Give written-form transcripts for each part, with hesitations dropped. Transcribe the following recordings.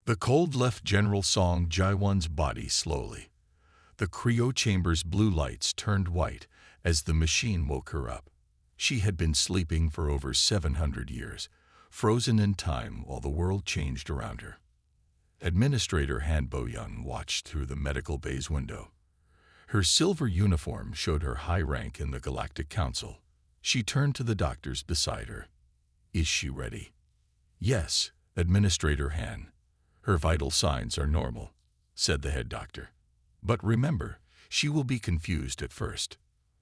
The cold left General Song Jaiwan's body slowly. The cryo chamber's blue lights turned white as the machine woke her up. She had been sleeping for over 700 years, frozen in time while the world changed around her. Administrator Han Bo-young watched through the medical bay's window. Her silver uniform showed her high rank in the Galactic Council. She turned to the doctors beside her. "Is she ready?" "Yes, Administrator Han. Her vital signs are normal," said the head doctor. "But remember, she will be confused at first."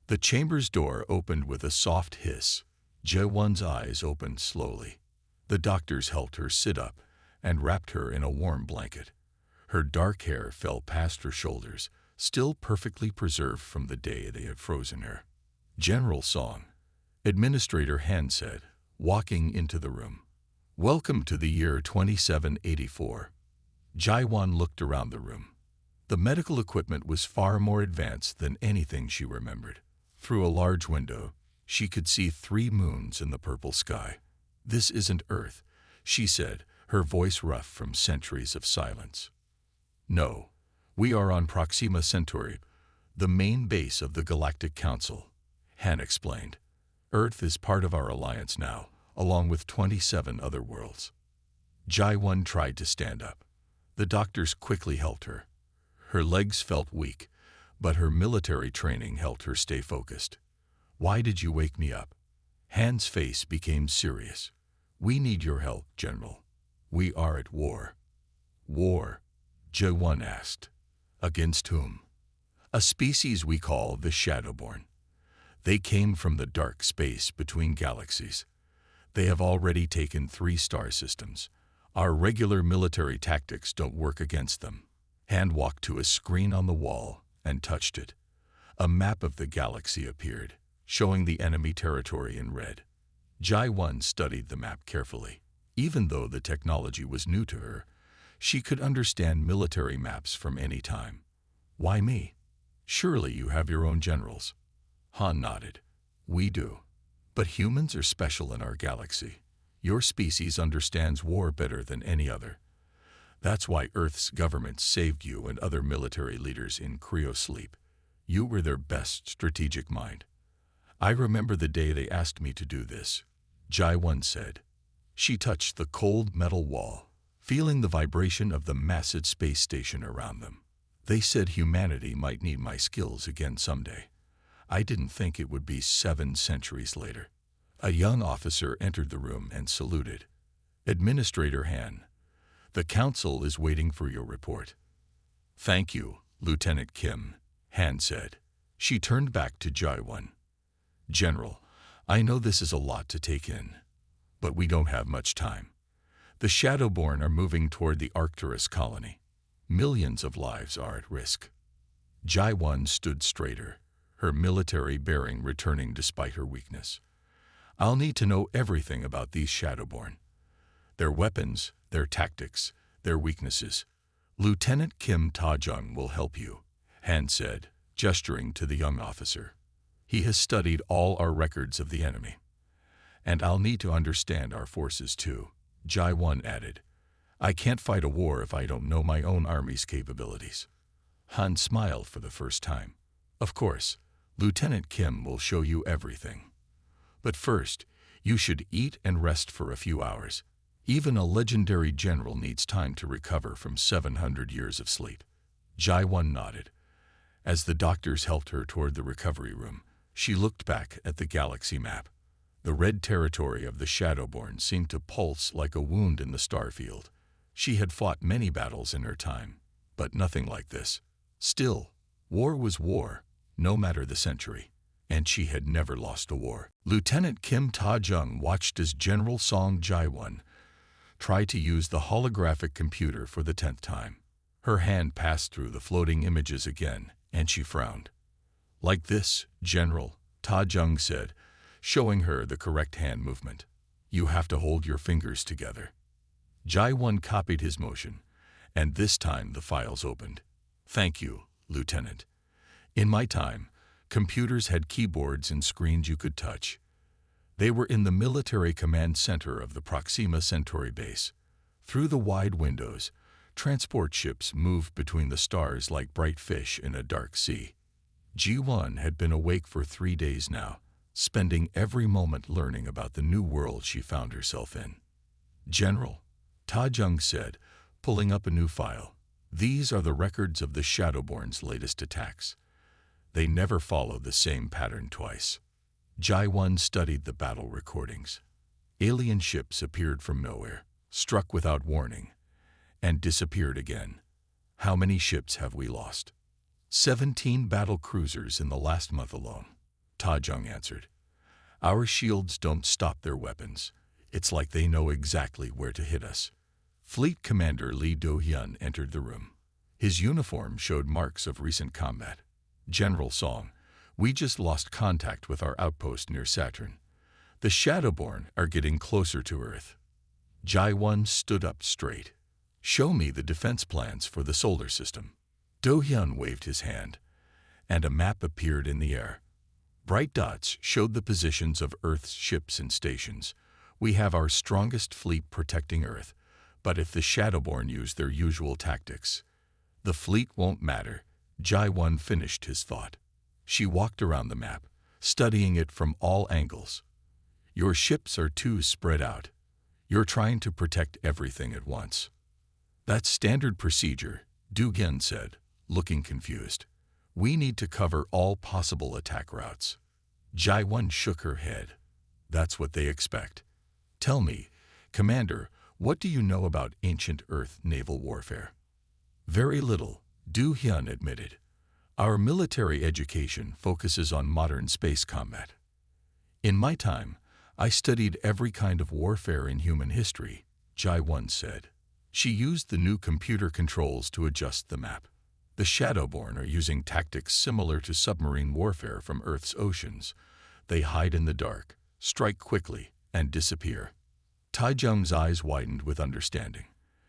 The chamber's door opened with a soft hiss. Jae-won's eyes opened slowly. The doctors helped her sit up and wrapped her in a warm blanket. Her dark hair fell past her shoulders, still perfectly preserved from the day they had frozen her. "General Song," Administrator Han said, walking into the room. "Welcome to the year 2784. Jae-won looked around the room. The medical equipment was far more advanced than anything she remembered. Through a large window, she could see 3 moons in the purple sky. "This isn't Earth," she said, her voice rough from centuries of silence. "No, we are on Proxima Centauri, the main base of the Galactic Council," Han explained. "Earth is part of our alliance now, along with 27 other worlds." Jae-won tried to stand up. The doctors quickly helped her. Her legs felt weak, but her military training helped her stay focused. "Why did you wake me up?" Han's face became serious. "We need your help, General. We are at war." "War?" Jae-won asked. "Against whom?" "A species we call the Shadowborn. They came from the dark space between galaxies. They have already taken 3 star systems. Our regular military tactics don't work against them." Han walked to a screen on the wall and touched it. A map of the galaxy appeared, showing the enemy territory in red. Jae-won studied the map carefully. Even though the technology was new to her, she could understand military maps from any time. "Why me? Surely you have your own generals." Han nodded. "We do. But humans are special in our galaxy. Your species understands war better than any other. That's why Earth's government saved you and other military leaders in cryo-sleep. You were their best strategic mind." "I remember the day they asked me to do this," Jae-won said. She touched the cold metal wall, feeling the vibration of the massive space station around them. "They said humanity might need my skills again someday. I didn't think it would be 7 centuries later." A young officer entered the room and saluted. "Administrator Han, the council is waiting for your report." "Thank you, Lieutenant Kim," Han said. She turned back to Jae-won. "General, I know this is a lot to take in, but we don't have much time. The Shadowborn are moving toward the Arcturus colony. Millions of lives are at risk." Jae-won stood straighter, her military bearing returning despite her weakness. "I'll need to know everything about these Shadowborn. Their weapons, their tactics, their weaknesses. Lieutenant Kim Ta-jung will help you," Han said, gesturing to the young officer. "He has studied all our records of the enemy. And I'll need to understand our forces too," Jae-won added. "I can't fight a war if I don't know my own army's capabilities." Han smiled for the first time. "Of course, Lieutenant Kim will show you everything. But first, you should eat and rest for a few hours. Even a legendary general needs time to recover from 700 years of sleep." Jae-won nodded. As the doctors helped her toward the recovery room, she looked back at the galaxy map. The red territory of the Shadowborn seemed to pulse like a wound in the starfield. She had fought many battles in her time, but nothing like this. Still, war was war, no matter the century, and she had never lost a war. Lieutenant Kim Ta-jung watched as General Song Jae-won tried to use the holographic computer for the 10th time. Her hand passed through the floating images again, and she frowned. "Like this, General," Ta-jung said, showing her the correct hand movement. "You have to hold your fingers together." Jae-won copied his motion, and this time the files opened. "Thank you, Lieutenant. In my time, computers had keyboards and screens you could touch. They were in the military command center of the Proxima Centauri base. Through the wide windows, Transport ships moved between the stars like bright fish in a dark sea. Ji-won had been awake for 3 days now, spending every moment learning about the new world she found herself in. "General," Ta Jung said, pulling up a new file, "these are the records of the Shadowborn's latest attacks. They never follow the same pattern twice." Ji-won studied the battle recordings. Alien ships appeared from nowhere, struck without warning, and disappeared again. "How many ships have we lost?" 17 battle cruisers in the last month alone, Ta Jung answered. "Our shields don't stop their weapons. It's like they know exactly where to hit us." Fleet Commander Lee Do-hyun entered the room. His uniform showed marks of recent combat. "General Song, we just lost contact with our outpost near Saturn. The Shadowborn are getting closer to Earth." Ji-won stood up straight. "Show me the defense plans for the solar system." Do-hyun waved his hand, and a map appeared in the air. Bright dots showed the positions of Earth's ships and stations. "We have our strongest fleet protecting Earth, but if the Shadowborn use their usual tactics, the fleet won't matter." Ji-won finished his thought. She walked around the map, studying it from all angles. "Your ships are too spread out. You're trying to protect everything at once." "That's standard procedure," Do-hyun said, looking confused. "We need to cover all possible attack routes." Ji-won shook her head. "That's what they expect. Tell me, Commander, what do you know about ancient Earth naval warfare?" "Very little," Do-hyun admitted. "Our military education focuses on modern space combat. In my time, I studied every kind of warfare in human history," Ji-won said. She used the new computer controls to adjust the map. "The Shadowborn are using tactics similar to submarine warfare from Earth's oceans. They hide in the dark, strike quickly, and disappear." Ta Jung's eyes widened with understanding.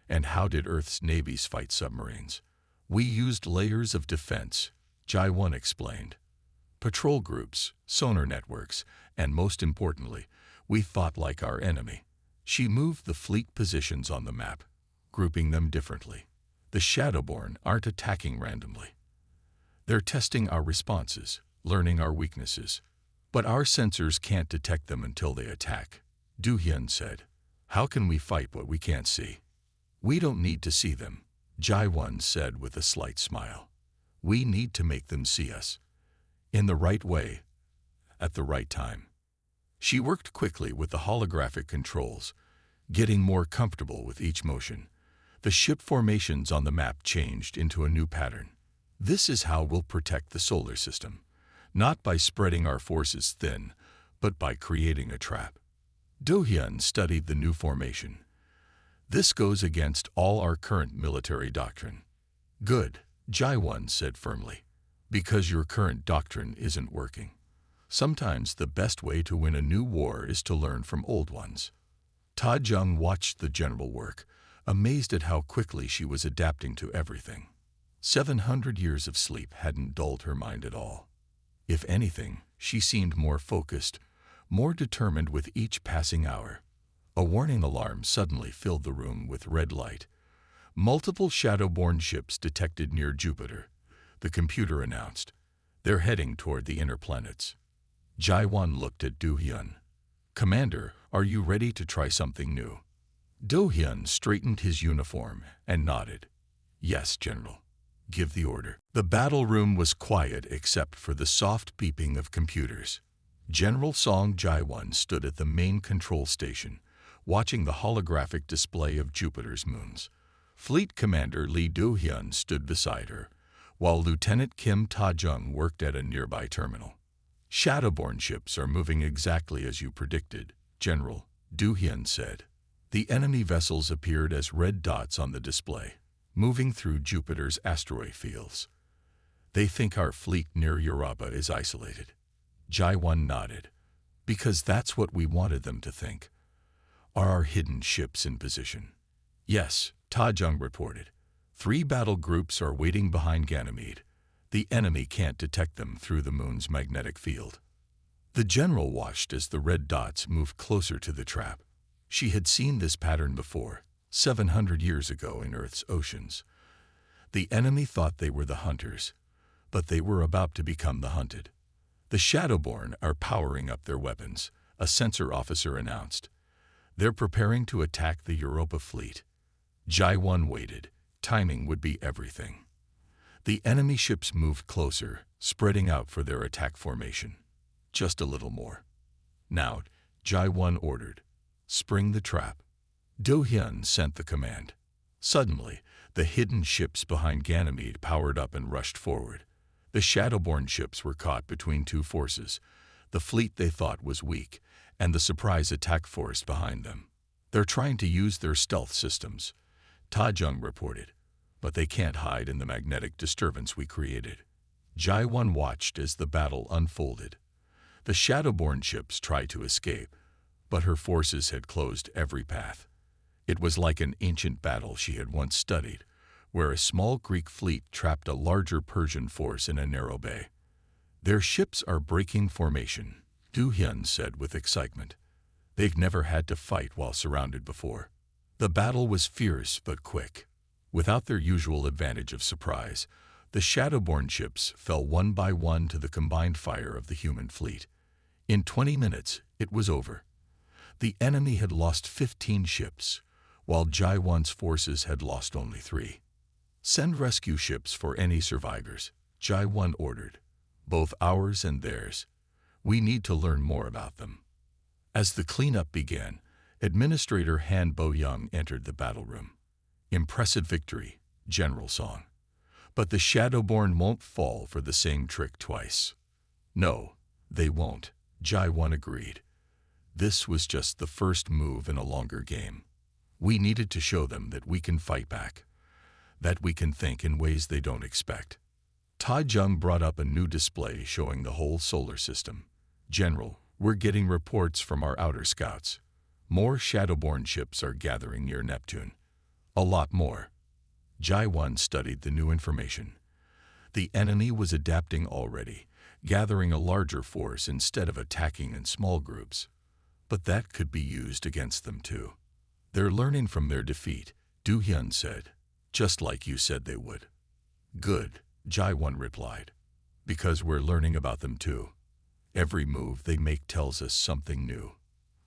"And how did Earth's navies fight submarines?" "We used layers of defense," Ji-won explained. "Patrol groups, sonar networks, and most importantly, we fought like our enemy." She moved the fleet positions on the map, grouping them differently. "The Shadowborn aren't attacking randomly. They're testing our responses, learning our weaknesses. But our sensors can't detect them until they attack," Do-hyun said. "How can we fight what we can't see?" "We don't need to see them," Ji-won said with a slight smile. "We need to make them see us. In the right way, at the right time." She worked quickly with the holographic controls, getting more comfortable with each motion. The ship formations on the map changed into a new pattern. "This is how we'll protect the solar system, not by spreading our forces thin, but by creating a trap." Do-hyun studied the new formation. "This goes against all our current military doctrine." "Good," Ji-won said firmly, "because your current doctrine isn't working. Sometimes the best way to win a new war is to learn from old ones." Ta Jung watched the general work, amazed at how quickly she was adapting to everything. 700 years of sleep hadn't dulled her mind at all. If anything, she seemed more focused, more determined with each passing hour. A warning alarm suddenly filled the room with red light. "Multiple Shadowborn ships detected near Jupiter," the computer announced. "They're heading toward the inner planets." Ji-won looked at Do-hyun. "Commander, are you ready to try something new?" Do-hyun straightened his uniform and nodded. "Yes, General. Give the order." The battle room was quiet except for the soft beeping of computers. General Song Ji-won stood at the main control station, watching the holographic display of Jupiter's moons. Fleet Commander Lee Do-hyun stood beside her, while Lieutenant Kim Ta-jung worked at a nearby terminal. "Shadowborn ships are moving exactly as you predicted, General," Do-hyun said. The enemy vessels appeared as red dots on the display, moving through Jupiter's asteroid fields. "They think our fleet near Europa is isolated." Ji-won nodded. "Because that's what we wanted them to think." "Are our hidden ships in position?" "Yes," Ta Jung reported. 3 battle groups are waiting behind Ganymede. The enemy can't detect them through the moon's magnetic field." The general watched as the red dots moved closer to the trap. She had seen this pattern before, 700 years ago in Earth's oceans. The enemy thought they were the hunters, but they were about to become the hunted. The Shadowborn are powering up their weapons, a sensor officer announced. They're preparing to attack the Europa fleet. Jai-1 waited. Timing would be everything. The enemy ships moved closer, spreading out for their attack formation. Just a little more. Now, Jai-1 ordered, "Spring the trap." Do-hyun sent the command. Suddenly, the hidden ships behind Ganymede powered up and rushed forward. The Shadowborn ships were caught between two forces, the fleet they thought was weak, and the surprise attack force behind them. They're trying to use their stealth systems, Ta-jung reported, but they can't hide in the magnetic disturbance we created. Jai-1 watched as the battle unfolded. The Shadowborn ships tried to escape, but her forces had closed every path. It was like an ancient battle she had once studied, where a small Greek fleet trapped a larger Persian force in a narrow bay. "Their ships are breaking formation," Do-hyun said with excitement. They've never had to fight while surrounded before. The battle was fierce but quick. Without their usual advantage of surprise, the Shadowborn ships fell one by one to the combined fire of the human fleet. In 20 minutes, it was over. The enemy had lost 15 ships, while Jai-1's forces had lost only 3. "Send rescue ships for any survivors," Jai-1 ordered. "Both ours and theirs. We need to learn more about them." As the cleanup began, Administrator Han Bo-young entered the battle room. "Impressive victory, General Song. But the Shadowborn won't fall for the same trick twice." "No, they won't," Jai-1 agreed. "This was just the first move in a longer game. We needed to show them that we can fight back, that we can think in ways they don't expect." Ta-jung brought up a new display showing the whole solar system. "General, we're getting reports from our outer scouts. More Shadowborn ships are gathering near Neptune. A lot more." Jai-1 studied the new information. The enemy was adapting already, gathering a larger force instead of attacking in small groups. But that could be used against them too. "They're learning from their defeat," Do-hyun said, "just like you said they would." "Good," Jai-1 replied, "because we're learning about them too. Every move they make tells us something new."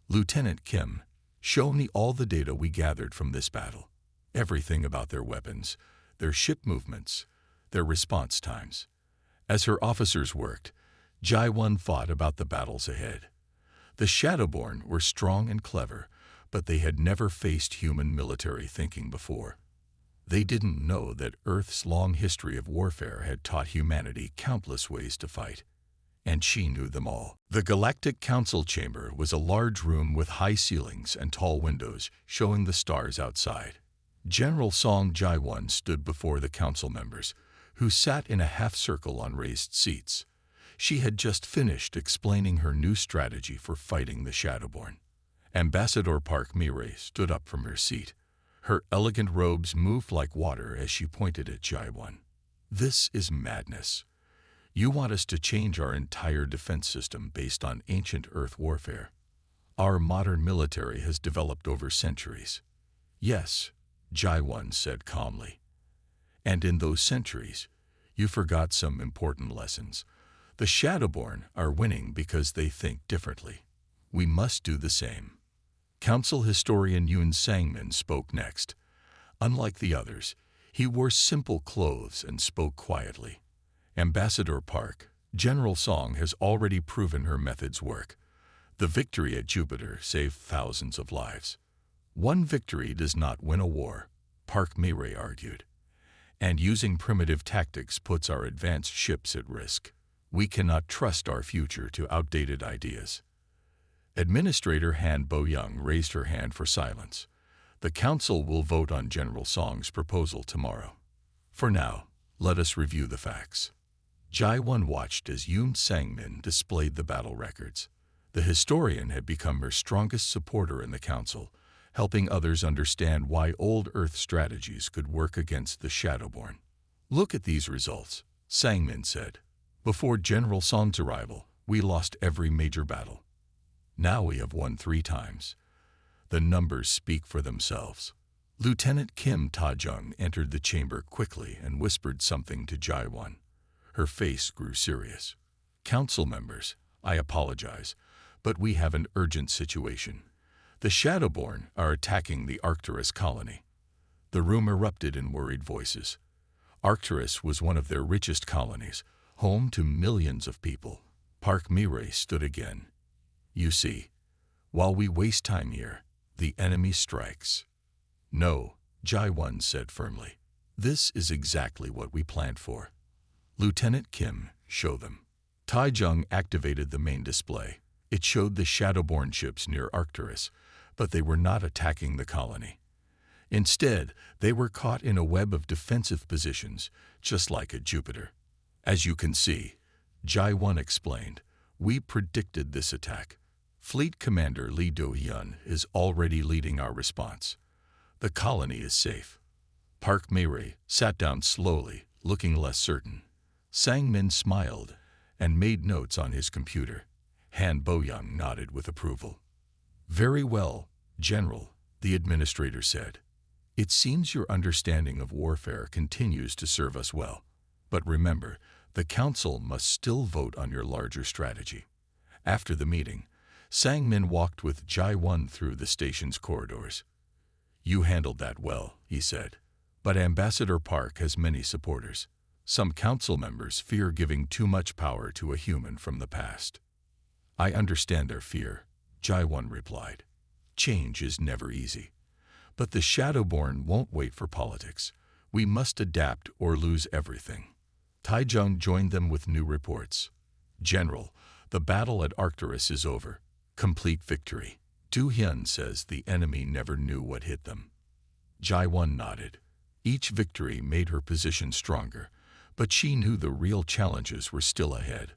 "Lieutenant Kim, show me all the data we gathered from this battle. Everything about their weapons, their ship movements, their response times." As her officers worked, Jai-1 thought about the battles ahead. The Shadowborn were strong and clever, but they had never faced human military thinking before. They didn't know that Earth's long history of warfare had taught humanity countless ways to fight. And she knew them all. The Galactic Council Chamber was a large room with high ceilings and tall windows showing the stars outside. General Song Jai-1 stood before the council members, who sat in a half-circle on raised seats. She had just finished explaining her new strategy for fighting the Shadowborn. Ambassador Park Mi-rae stood up from her seat. Her elegant robes moved like water as she pointed at Jai-1. "This is madness. You want us to change our entire defense system based on ancient Earth warfare. Our modern military has developed over centuries." "Yes," Jai-1 said calmly. "And in those centuries, you forgot some important lessons. The Shadowborn are winning because they think differently. We must do the same." Council historian Yoon Sang-min spoke next. Unlike the others, he wore simple clothes and spoke quietly. "Ambassador Park, General Song has already proven her methods work. The victory at Jupiter saved thousands of lives. One victory does not win a war," Park Mi-rae argued. "And using primitive tactics puts our advanced ships at risk. We cannot trust our future to outdated ideas." Administrator Han Bo-young raised her hand for silence. "The council will vote on General Song's proposal tomorrow. For now, let us review the facts." Jai-1 watched as Yoon Sang-min displayed the battle records. The historian had become her strongest supporter in the council, helping others understand why old Earth strategies could work against the Shadowborn. "Look at these results," Sang-min said. "Before General Song's arrival, we lost every major battle. Now we have won 3 times. The numbers speak for themselves. Lieutenant Kim Ta-jung entered the chamber quickly and whispered something to Jai-won. Her face grew serious. "Council members, I apologize, but we have an urgent situation. The Shadowborn are attacking the Arcturus colony." The room erupted in worried voices. Arcturus was one of their richest colonies, home to millions of people. Park Mirai stood again. "You see, while we waste time here, the enemy strikes." "No," Jai-won said firmly. "This is exactly what we planned for." "Lieutenant Kim, show them." Tai-jung activated the main display. It showed the Shadowborn ships near Arcturus, but they were not attacking the colony. Instead, they were caught in a web of defensive positions, just like at Jupiter. "As you can see," Jai-won explained, "we predicted this attack. Fleet Commander Lee Do-hyun is already leading our response. The colony is safe." Park Mirai sat down slowly, looking less certain. Sang-min smiled and made notes on his computer. Han Bo-young nodded with approval. "Very well, General," the administrator said. "It seems your understanding of warfare continues to serve us well. But remember, the Council must still vote on your larger strategy." After the meeting, Sang-min walked with Jai-won through the station's corridors. "You handled that well," he said. "But Ambassador Park has many supporters. Some council members fear giving too much power to a human from the past." "I understand their fear," Jai-won replied. "Change is never easy. But the Shadowborn won't wait for politics. We must adapt or lose everything." Tai-jung joined them with new reports. "General, the battle at Arcturus is over. Complete victory. Do-hyun says the enemy never knew what hit them." Jai-won nodded. Each victory made her position stronger, but she knew the real challenges were still ahead.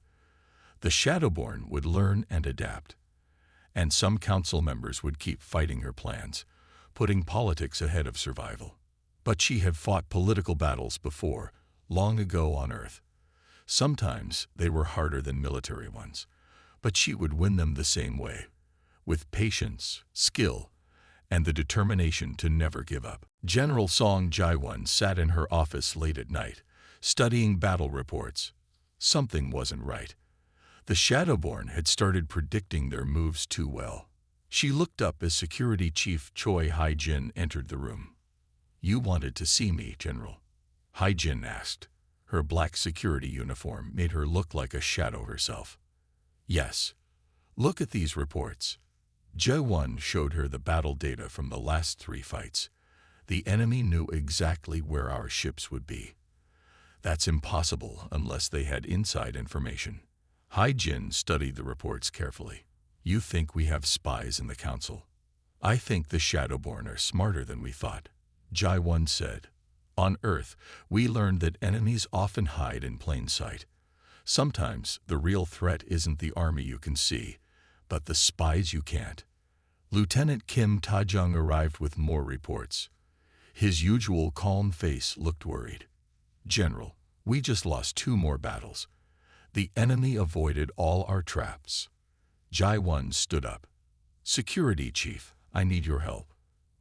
The Shadowborn would learn and adapt, and some council members would keep fighting her plans, putting politics ahead of survival. But she had fought political battles before, long ago on Earth. Sometimes they were harder than military ones, but she would win them the same way, with patience, skill, and the determination to never give up. General Song Jae-won sat in her office late at night, studying battle reports. Something wasn't right. The Shadowborn had started predicting their moves too well. She looked up as Security Chief Choi Hai-jin entered the room. "You wanted to see me, General?" Hai-jin asked. Her black security uniform made her look like a shadow herself. "Yes. Look at these reports." Jae-won showed her the battle data from the last 3 fights. The enemy knew exactly where our ships would be. That's impossible unless they had inside information. Hai-jin studied the reports carefully. "You think we have spies in the council?" "I think the Shadowborn are smarter than we thought," Jae-won said. "On Earth, we learned that enemies often hide in plain sight. Sometimes the real threat isn't the army you can see, but the spies you can't." Lieutenant Kim Ta-jung arrived with more reports. His usual calm face looked worried. "General, we just lost 2 more battles. The enemy avoided all our traps." Jae-won stood up. "Security Chief, I need your help.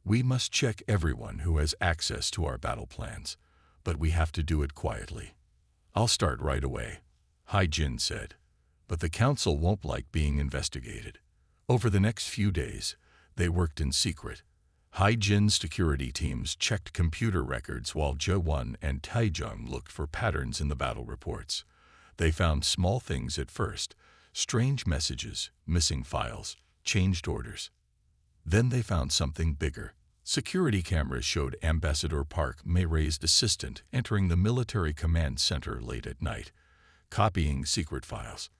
We must check everyone who has access to our battle plans, but we have to do it quietly." "I'll start right away," Hai-jin said. "But the council won't like being investigated." Over the next few days, they worked in secret. Hai-jin's security teams checked computer records while Jae-won and Tai-jung looked for patterns in the battle reports. They found small things at first: strange messages, missing files, changed orders. Then they found something bigger. Security cameras showed Ambassador Park Mayray's assistant entering the military command center late at night, copying secret files.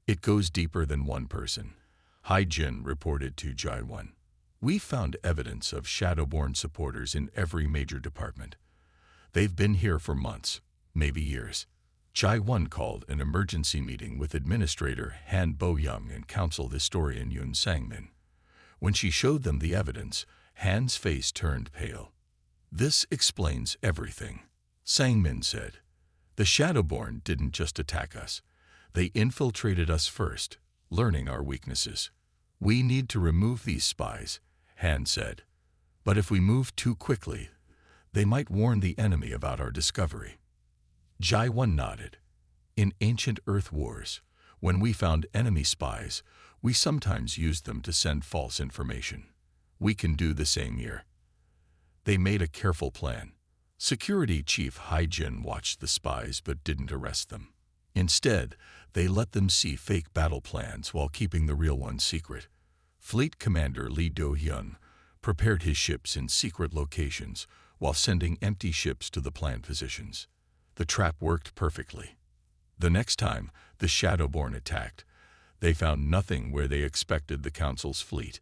"It goes deeper than one person," Hai-jin reported to Jae-won. "We found evidence of Shadowborn supporters in every major department. They've been here for months, maybe years." Jae-won called an emergency meeting with Administrator Han Bo-young and Council Historian Yoon Sang-min. When she showed them the evidence, Han's face turned pale. "This explains everything," Sang-min said. "The Shadowborn didn't just attack us. They infiltrated us first, learning our weaknesses." "We need to remove these spies," Han said. But if we move too quickly, they might warn the enemy about our discovery. Jai-1 nodded. In ancient Earth wars, when we found enemy spies, we sometimes used them to send false information. We can do the same here. They made a careful plan. Security Chief Hai-Jin watched the spies but didn't arrest them. Instead, they let them see fake battle plans while keeping the real ones secret. Fleet Commander Lee Do-hyun prepared his ships in secret locations while sending empty ships to the planned positions. The trap worked perfectly. The next time the Shadowborn attacked, they found nothing where they expected the Council's fleet.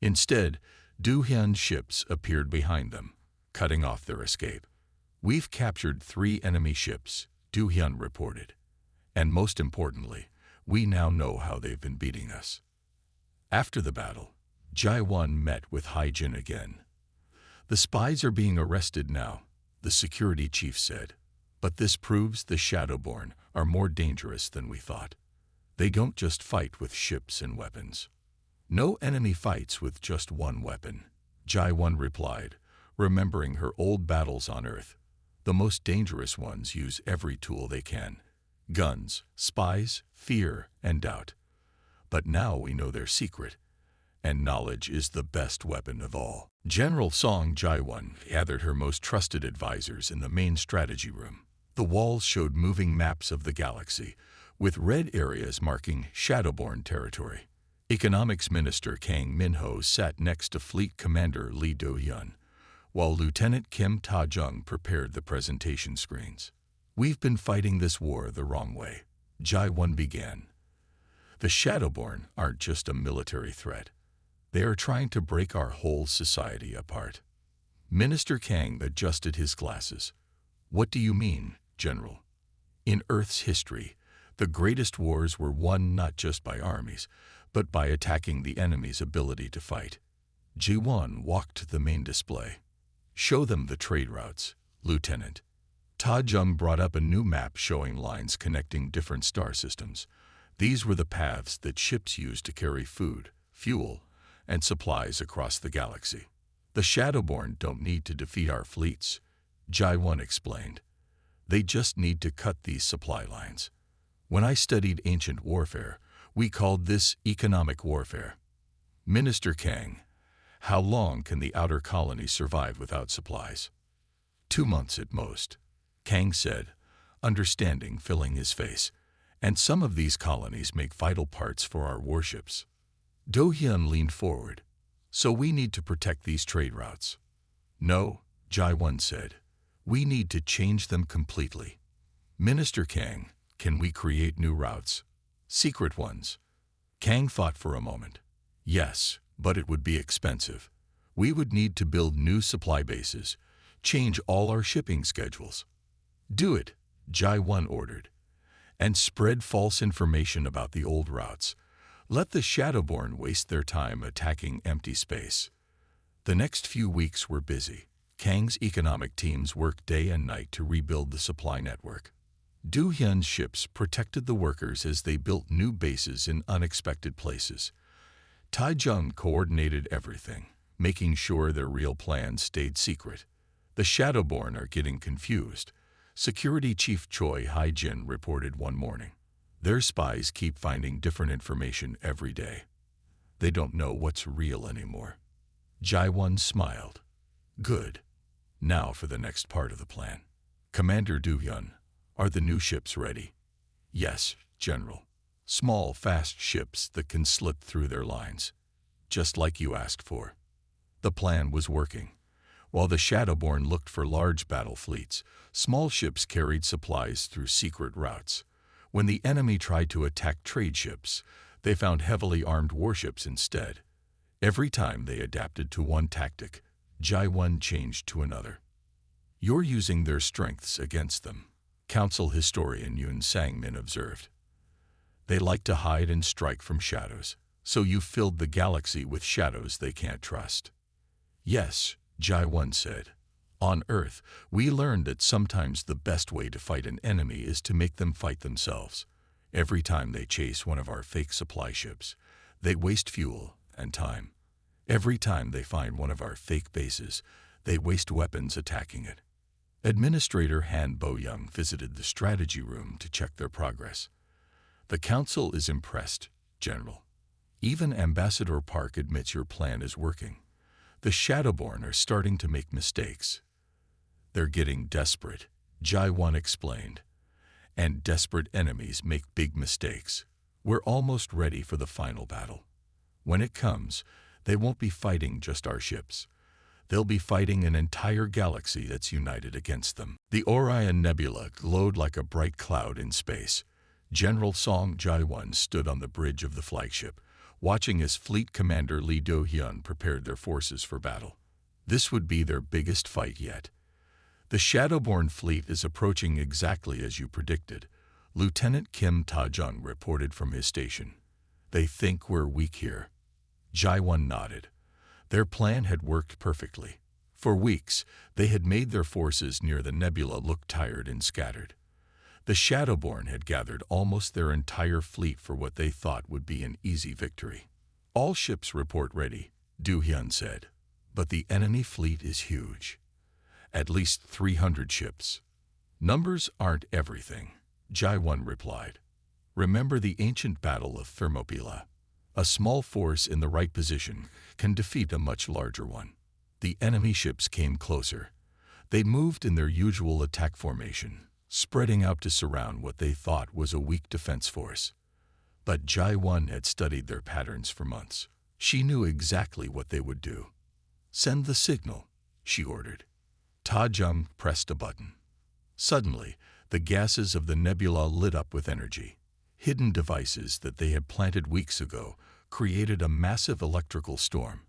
Instead, Do-hyun's ships appeared behind them, cutting off their escape. "We've captured 3 enemy ships," Do-hyun reported. "And most importantly, we now know how they've been beating us." After the battle, Jai-1 met with Hai-Jin again. "The spies are being arrested now," the security chief said. "But this proves the Shadowborn are more dangerous than we thought. They don't just fight with ships and weapons." "No enemy fights with just one weapon," Jai-1 replied, remembering her old battles on Earth. "The most dangerous ones use every tool they can. Guns, spies, fear, and doubt. But now we know their secret, and knowledge is the best weapon of all." General Song Jai-1 gathered her most trusted advisors in the main strategy room. The walls showed moving maps of the galaxy, with red areas marking Shadowborn territory. Economics Minister Kang Min-ho sat next to Fleet Commander Lee Do-hyun, while Lieutenant Kim Ta-jung prepared the presentation screens. "We've been fighting this war the wrong way," Jai-1 began. "The Shadowborn aren't just a military threat. They are trying to break our whole society apart." Minister Kang adjusted his glasses. "What do you mean, General?" "In Earth's history, the greatest wars were won not just by armies, but by attacking the enemy's ability to fight." Ji-won walked to the main display. "Show them the trade routes, Lieutenant." Ta-jung brought up a new map showing lines connecting different star systems. These were the paths that ships used to carry food, fuel, and supplies across the galaxy. "The Shadowborn don't need to defeat our fleets," Jai-1 explained. "They just need to cut these supply lines. When I studied ancient warfare, we called this economic warfare." "Minister Kang, how long can the outer colonies survive without supplies?" 2 months at most," Kang said, understanding filling his face. "And some of these colonies make vital parts for our warships." Do-hyun leaned forward. "So we need to protect these trade routes." "No," Jai-1 said. "We need to change them completely." "Minister Kang, can we create new routes? Secret ones?" Kang thought for a moment. "Yes, but it would be expensive. We would need to build new supply bases, change all our shipping schedules." "Do it," Jai-1 ordered. "And spread false information about the old routes. Let the Shadowborn waste their time attacking empty space." The next few weeks were busy. Kang's economic teams worked day and night to rebuild the supply network. Do-hyun's ships protected the workers as they built new bases in unexpected places. Ta-jung coordinated everything, making sure their real plans stayed secret. "The Shadowborn are getting confused," Security Chief Choi Hai-jin reported one morning. "Their spies keep finding different information every day. They don't know what's real anymore." Jai-1 smiled. "Good. Now for the next part of the plan. Commander Do-hyun, are the new ships ready?" "Yes, General. Small, fast ships that can slip through their lines. Just like you asked for." The plan was working. While the Shadowborn looked for large battle fleets, small ships carried supplies through secret routes. When the enemy tried to attack trade ships, they found heavily armed warships instead. Every time they adapted to one tactic, Jai-1 changed to another. "You're using their strengths against them," Council historian Yoon Sang-min observed. "They like to hide and strike from shadows, so you filled the galaxy with shadows they can't trust." "Yes," Jai-1 said. "On Earth, we learned that sometimes the best way to fight an enemy is to make them fight themselves. Every time they chase one of our fake supply ships, they waste fuel and time. Every time they find one of our fake bases, they waste weapons attacking it. Administrator Han Bo-young visited the strategy room to check their progress. The council is impressed, General. Even Ambassador Park admits your plan is working. The Shadowborn are starting to make mistakes. They're getting desperate, Jai-1 explained. And desperate enemies make big mistakes. We're almost ready for the final battle. When it comes, they won't be fighting just our ships. They'll be fighting an entire galaxy that's united against them. The Orion Nebula glowed like a bright cloud in space. General Song Jai-1 stood on the bridge of the flagship, watching as Fleet Commander Lee Do-hyun prepared their forces for battle. This would be their biggest fight yet. The Shadowborn fleet is approaching exactly as you predicted, Lieutenant Kim Ta-jung reported from his station. They think we're weak here. Jai-1 nodded. Their plan had worked perfectly. For weeks, they had made their forces near the nebula look tired and scattered. The Shadowborn had gathered almost their entire fleet for what they thought would be an easy victory. All ships report ready, Do-hyun said. But the enemy fleet is huge. At least 300 ships. Numbers aren't everything, Jai-1 replied. Remember the ancient battle of Thermopylae. A small force in the right position can defeat a much larger one. The enemy ships came closer. They moved in their usual attack formation, spreading out to surround what they thought was a weak defense force. But Jai-1 had studied their patterns for months. She knew exactly what they would do. Send the signal, she ordered. Ta-jung pressed a button. Suddenly, the gases of the nebula lit up with energy. Hidden devices that they had planted weeks ago created a massive electrical storm.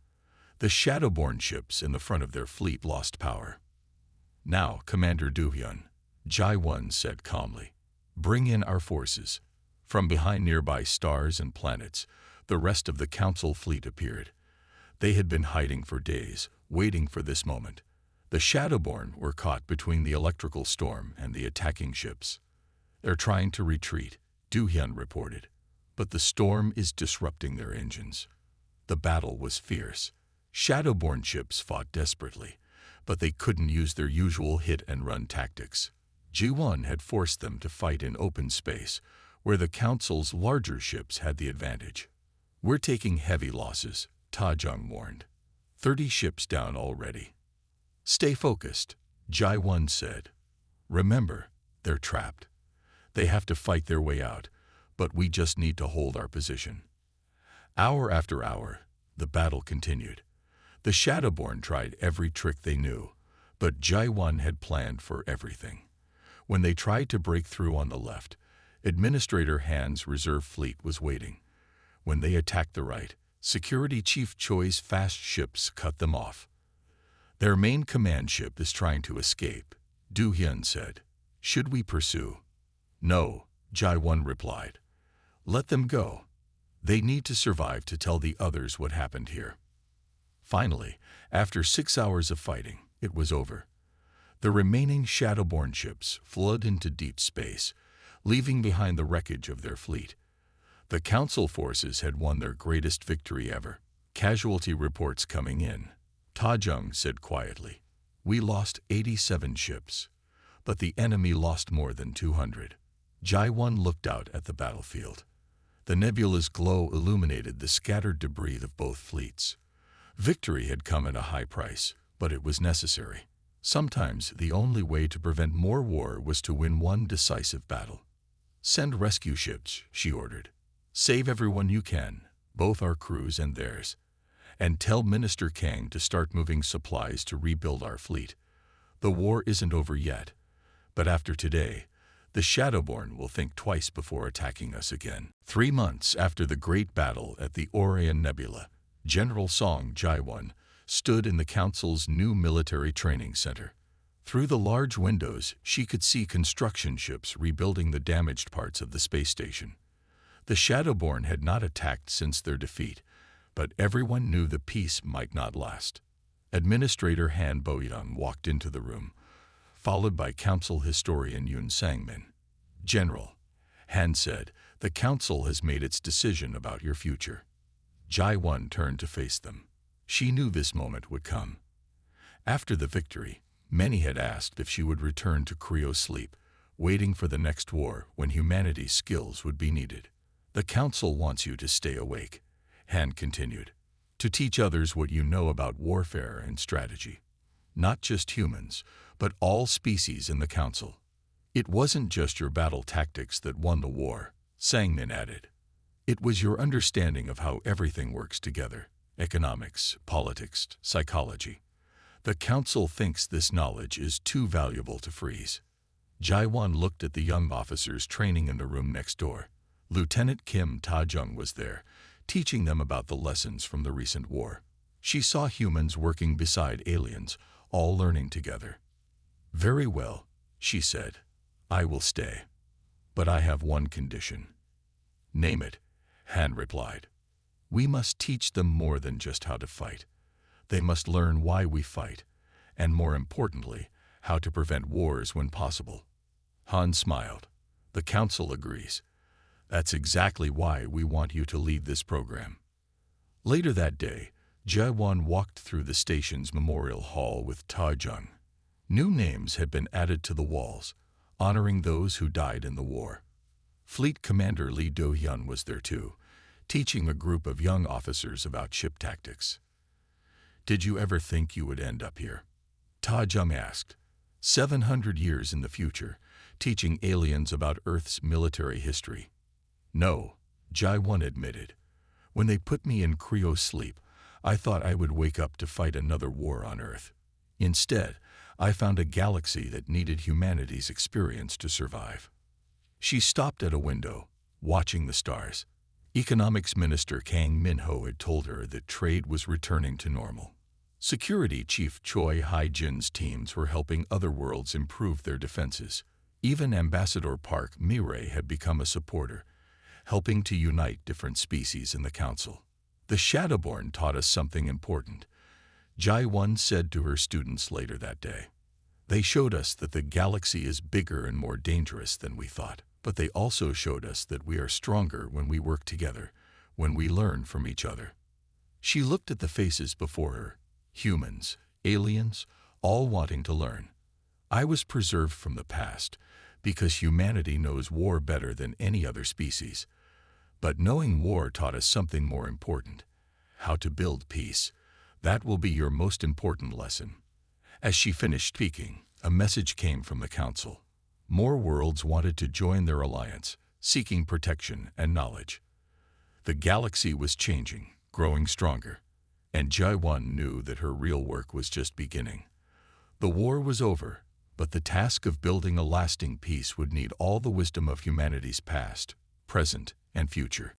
The Shadowborn ships in the front of their fleet lost power. Now, Commander Do-hyun, Jai-1 said calmly, bring in our forces. From behind nearby stars and planets, the rest of the Council fleet appeared. They had been hiding for days, waiting for this moment. The Shadowborn were caught between the electrical storm and the attacking ships. They're trying to retreat, Do-hyun reported, but the storm is disrupting their engines. The battle was fierce. Shadowborn ships fought desperately, but they couldn't use their usual hit-and-run tactics. Ji-1 had forced them to fight in open space, where the Council's larger ships had the advantage. We're taking heavy losses, Ta-jung warned. 30 ships down already. Stay focused, Jai-1 said. Remember, they're trapped. They have to fight their way out, but we just need to hold our position. Hour after hour, the battle continued. The Shadowborn tried every trick they knew, but Jai-1 had planned for everything. When they tried to break through on the left, Administrator Han's reserve fleet was waiting. When they attacked the right, Security Chief Choi's fast ships cut them off. Their main command ship is trying to escape, Do-hyun said. Should we pursue? No, Jai-1 replied. Let them go. They need to survive to tell the others what happened here. Finally, after 6 hours of fighting, it was over. The remaining Shadowborn ships fled into deep space, leaving behind the wreckage of their fleet. The Council forces had won their greatest victory ever. Casualty reports coming in. Ta-jung said quietly, we lost 87 ships, but the enemy lost more than 200. Jai-1 looked out at the battlefield. The nebula's glow illuminated the scattered debris of both fleets. Victory had come at a high price, but it was necessary. Sometimes the only way to prevent more war was to win one decisive battle. Send rescue ships, she ordered. Save everyone you can, both our crews and theirs. And tell Minister Kang to start moving supplies to rebuild our fleet. The war isn't over yet, but after today, the Shadowborn will think twice before attacking us again. 3 months after the great battle at the Orion Nebula, General Song Jai-1 stood in the Council's new military training center. Through the large windows, she could see construction ships rebuilding the damaged parts of the space station. The Shadowborn had not attacked since their defeat, but everyone knew the peace might not last. Administrator Han Bo-young walked into the room, followed by Council historian Yoon Sang-min. General, Han said, the Council has made its decision about your future. Jai-1 turned to face them. She knew this moment would come. After the victory, many had asked if she would return to cryo-sleep, waiting for the next war when humanity's skills would be needed. The Council wants you to stay awake, Han continued, to teach others what you know about warfare and strategy. Not just humans, but all species in the Council. It wasn't just your battle tactics that won the war, Sangmin added. It was your understanding of how everything works together: economics, politics, psychology. The Council thinks this knowledge is too valuable to freeze. Jaiwan looked at the young officers training in the room next door. Lieutenant Kim Ta-jung was there, teaching them about the lessons from the recent war. She saw humans working beside aliens, all learning together. Very well, she said. I will stay. But I have one condition. Name it, Han replied. We must teach them more than just how to fight. They must learn why we fight, and more importantly, how to prevent wars when possible. Han smiled. The Council agrees. That's exactly why we want you to lead this program. Later that day, Jaewon walked through the station's memorial hall with Ta-jung. New names had been added to the walls, honoring those who died in the war. Fleet Commander Lee Do-hyun was there too, teaching a group of young officers about ship tactics. Did you ever think you would end up here? Ta-jung asked. 700 years in the future, teaching aliens about Earth's military history. No, Jaewon admitted. When they put me in cryo-sleep, I thought I would wake up to fight another war on Earth. Instead, I found a galaxy that needed humanity's experience to survive. She stopped at a window, watching the stars. Economics Minister Kang Min-ho had told her that trade was returning to normal. Security Chief Choi Hai-jin's teams were helping other worlds improve their defenses. Even Ambassador Park Mi-rae had become a supporter, helping to unite different species in the Council. The Shadowborn taught us something important, Jaewon said to her students later that day. They showed us that the galaxy is bigger and more dangerous than we thought, but they also showed us that we are stronger when we work together, when we learn from each other. She looked at the faces before her, humans, aliens, all wanting to learn. I was preserved from the past because humanity knows war better than any other species. But knowing war taught us something more important: how to build peace. That will be your most important lesson. As she finished speaking, a message came from the Council. More worlds wanted to join their alliance, seeking protection and knowledge. The galaxy was changing, growing stronger, and Jaewon knew that her real work was just beginning. The war was over, but the task of building a lasting peace would need all the wisdom of humanity's past, present, and future.